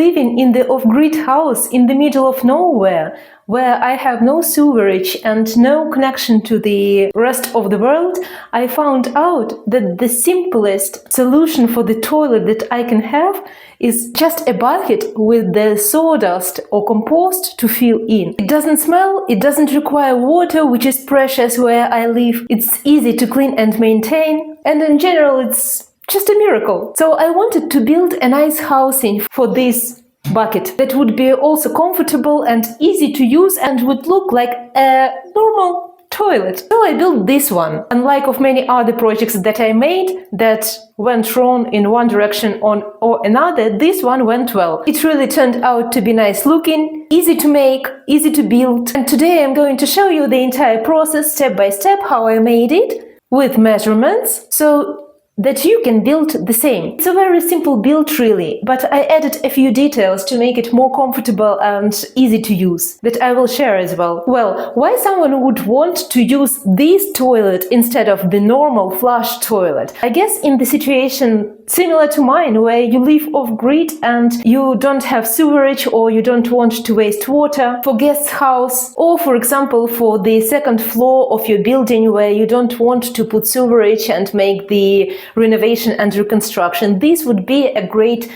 Living in the off-grid house in the middle of nowhere, where I have no sewerage and no connection to the rest of the world, I found out that the simplest solution for the toilet that I can have is just a bucket with the sawdust or compost to fill in. It doesn't smell, it doesn't require water, which is precious where I live. It's easy to clean and maintain, and in general it's just a miracle. So I wanted to build a nice housing for this bucket that would be also comfortable and easy to use and would look like a normal toilet. So I built this one. Unlike of many other projects that I made that went wrong in one direction or another, this one went well. It really turned out to be nice looking, easy to make, easy to build. And today I'm going to show you the entire process step by step, how I made it with measurements, so that you can build the same. It's a very simple build really, but I added a few details to make it more comfortable and easy to use, that I will share as well. Well, why someone would want to use this toilet instead of the normal flush toilet? I guess in the situation similar to mine, where you live off-grid and you don't have sewerage or you don't want to waste water, for guest house, or for example for the second floor of your building where you don't want to put sewerage and make the renovation and reconstruction, this would be a great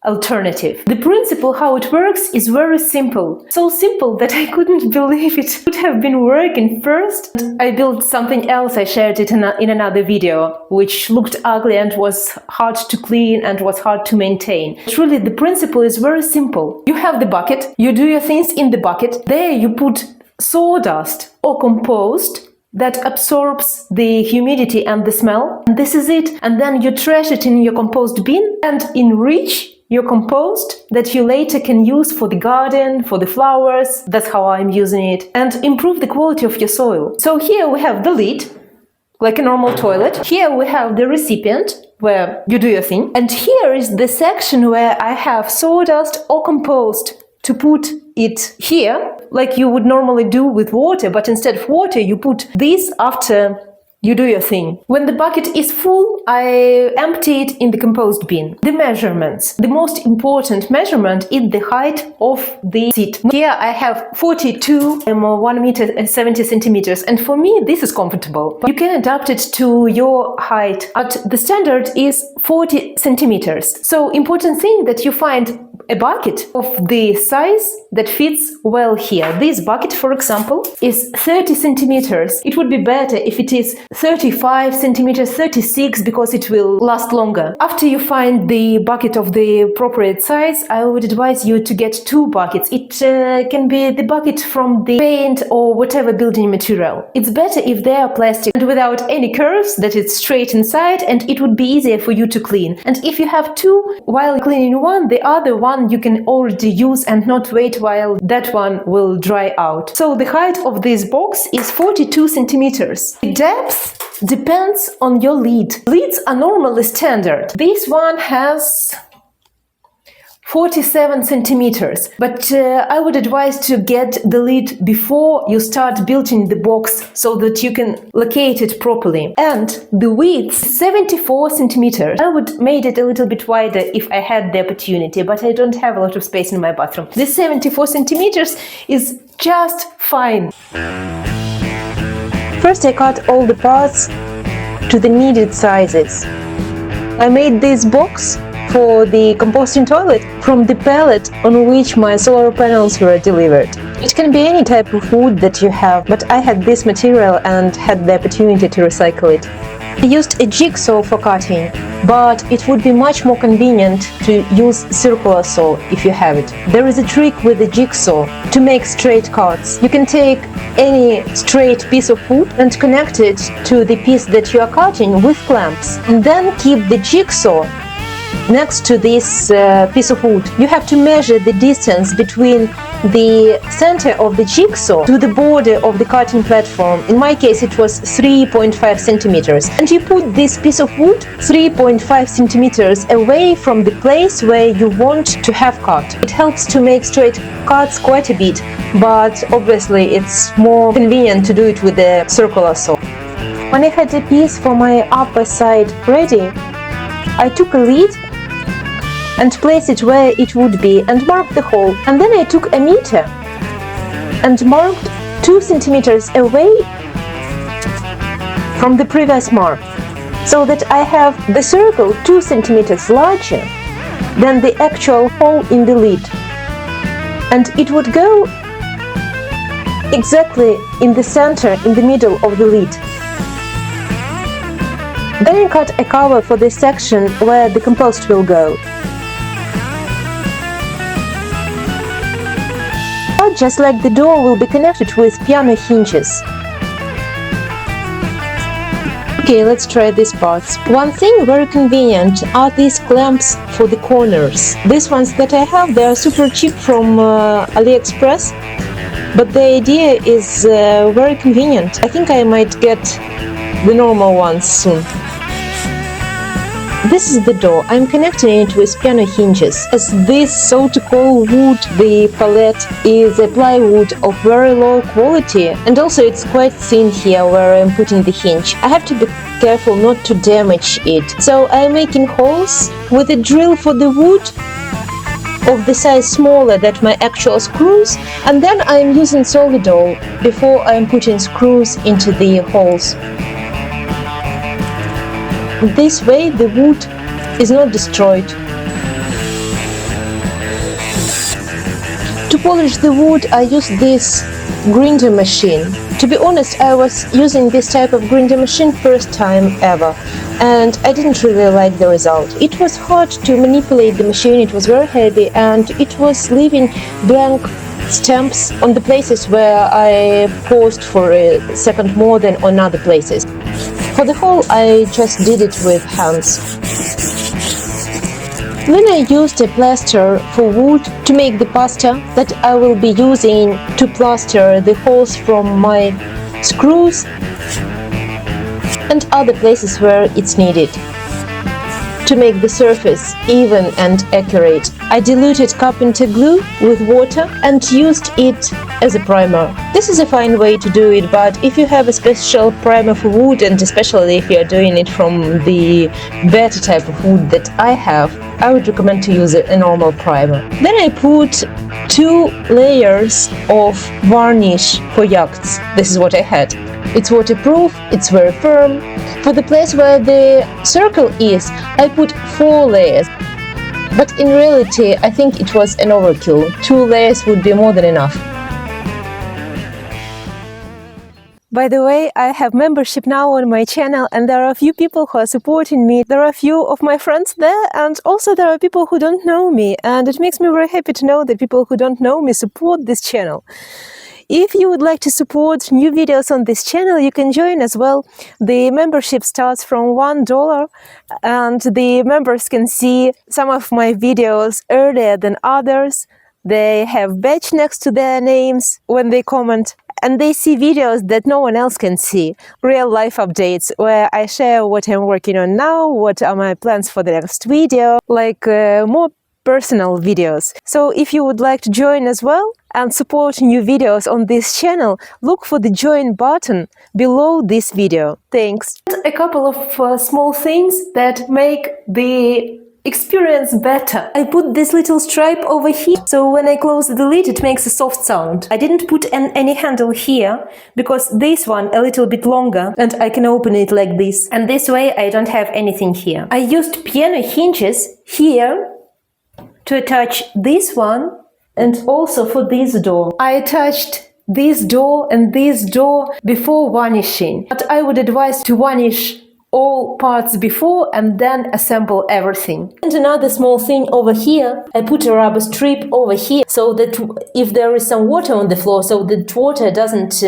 alternative. The principle how it works is very simple. So simple that I couldn't believe it would have been working first. I built something else, I shared it in another video, which looked ugly and was hard to clean and was hard to maintain. Truly, the principle is very simple. You have the bucket, you do your things in the bucket, there you put sawdust or compost that absorbs the humidity and the smell. And this is it. And then you trash it in your compost bin and enrich your compost that you later can use for the garden, for the flowers. That's how I'm using it. And improve the quality of your soil. So here we have the lid, like a normal toilet. Here we have the recipient, where you do your thing. And here is the section where I have sawdust or compost to put it here, like you would normally do with water, but instead of water, you put this after you do your thing. When the bucket is full, I empty it in the compost bin. The measurements. The most important measurement is the height of the seat. Here I have 42 1 meter and 70 centimeters, and for me this is comfortable. But you can adapt it to your height. But the standard is 40 centimeters. So important thing that you find a bucket of the size that fits well here. This bucket, for example, is 30 centimeters. It would be better if it is 35 centimeters, 36, because it will last longer. After you find the bucket of the appropriate size, I would advise you to get two buckets. It can be the bucket from the paint or whatever building material. It's better if they are plastic and without any curves, that it's straight inside, and it would be easier for you to clean. And if you have two, while cleaning one, the other one you can already use and not wait while that one will dry out. So the height of this box is 42 centimeters. The depth depends on your lid. Lids are normally standard. This one has 47 centimeters, but I would advise to get the lid before you start building the box so that you can locate it properly. And the width, 74 centimeters. I would made it a little bit wider if I had the opportunity, but I don't have a lot of space in my bathroom. This 74 centimeters is just fine. First I cut all the parts to the needed sizes. I made this box for the composting toilet from the pallet on which my solar panels were delivered. It can be any type of wood that you have, but I had this material and had the opportunity to recycle it. I used a jigsaw for cutting, but it would be much more convenient to use circular saw if you have it. There is a trick with the jigsaw to make straight cuts. You can take any straight piece of wood and connect it to the piece that you are cutting with clamps, and then keep the jigsaw next to this piece of wood. You have to measure the distance between the center of the jigsaw to the border of the cutting platform. In my case it was 3.5 centimeters. And you put this piece of wood 3.5 centimeters away from the place where you want to have cut. It helps to make straight cuts quite a bit, but obviously it's more convenient to do it with a circular saw. When I had a piece for my upper side ready, I took a lid and place it where it would be and mark the hole. And then I took a meter and marked 2 centimeters away from the previous mark, so that I have the circle 2 centimeters larger than the actual hole in the lid. And it would go exactly in the center, in the middle of the lid. Then I cut a cover for this section where the compost will go. Just like the door will be connected with piano hinges. Okay, let's try these parts. One thing very convenient are these clamps for the corners. These ones that I have, they are super cheap from AliExpress, but the idea is very convenient. I think I might get the normal ones soon. This is the door. I'm connecting it with piano hinges. As this so-called wood, the pallet, is a plywood of very low quality, and also it's quite thin here where I'm putting the hinge. I have to be careful not to damage it. So I'm making holes with a drill for the wood of the size smaller than my actual screws, and then I'm using Solidol before I'm putting screws into the holes. This way the wood is not destroyed. To polish the wood I use this grinder machine. To be honest, I was using this type of grinder machine first time ever, and I didn't really like the result. It was hard to manipulate the machine, it was very heavy, and it was leaving blank stamps on the places where I paused for a second more than on other places. For the hole, I just did it with hands. Then I used a plaster for wood to make the pasta that I will be using to plaster the holes from my screws and other places where it's needed. To make the surface even and accurate, I diluted carpenter glue with water and used it as a primer. This is a fine way to do it, but if you have a special primer for wood, and especially if you are doing it from the better type of wood that I have, I would recommend to use a normal primer. Then I put 2 layers of varnish for yachts. This is what I had. It's waterproof, it's very firm. For the place where the circle is, I put 4 layers. But in reality, I think it was an overkill. 2 layers would be more than enough. By the way, I have membership now on my channel, and there are a few people who are supporting me. There are a few of my friends there, and also there are people who don't know me, and it makes me very happy to know that people who don't know me support this channel. If you would like to support new videos on this channel, you can join as well. The membership starts from $1, and the members can see some of my videos earlier than others. They have badge next to their names when they comment, and they see videos that no one else can see. Real-life updates where I share what I'm working on now, what are my plans for the next video, like more personal videos. So if you would like to join as well and support new videos on this channel, look for the join button below this video. Thanks. A couple of small things that make the experience better. I put this little stripe over here, so when I close the lid it makes a soft sound. I didn't put any handle here because this one a little bit longer and I can open it like this, and this way I don't have anything here. I used piano hinges here to attach this one and also for this door. I attached this door and this door before varnishing, but I would advise to varnish all parts before and then assemble everything. And another small thing over here, I put a rubber strip over here so that if there is some water on the floor, so that water doesn't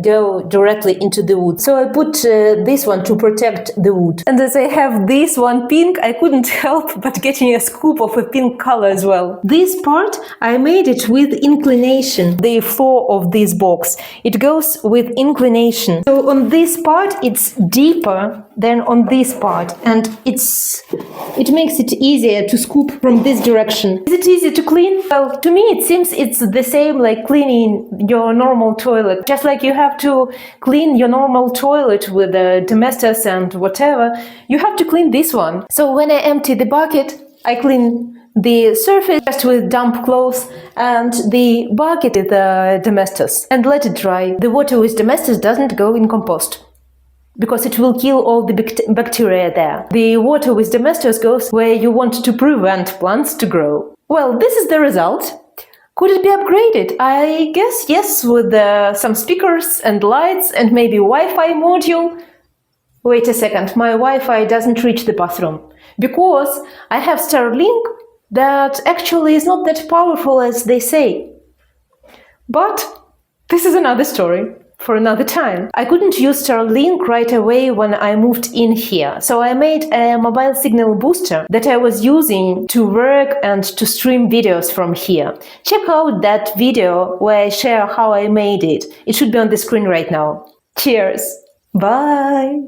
go directly into the wood. So I put this one to protect the wood. And as I have this one pink, I couldn't help but getting a scoop of a pink color as well. This part, I made it with inclination. The floor of this box, it goes with inclination. So on this part, it's deeper than on this part, and it makes it easier to scoop from this direction. Is it easy to clean? Well, to me it seems it's the same like cleaning your normal toilet. Just like you have to clean your normal toilet with the domestos and whatever, you have to clean this one. So when I empty the bucket, I clean the surface just with damp clothes, and the bucket with domestos, and let it dry. The water with domestos doesn't go in compost, because it will kill all the bacteria there. The water with domestos goes where you want to prevent plants to grow. Well, this is the result. Could it be upgraded? I guess yes, with some speakers and lights and maybe Wi-Fi module. Wait a second, my Wi-Fi doesn't reach the bathroom, because I have Starlink that actually is not that powerful as they say. But this is another story for another time. I couldn't use Starlink right away when I moved in here, so I made a mobile signal booster that I was using to work and to stream videos from here. Check out that video where I share how I made it. It should be on the screen right now. Cheers! Bye!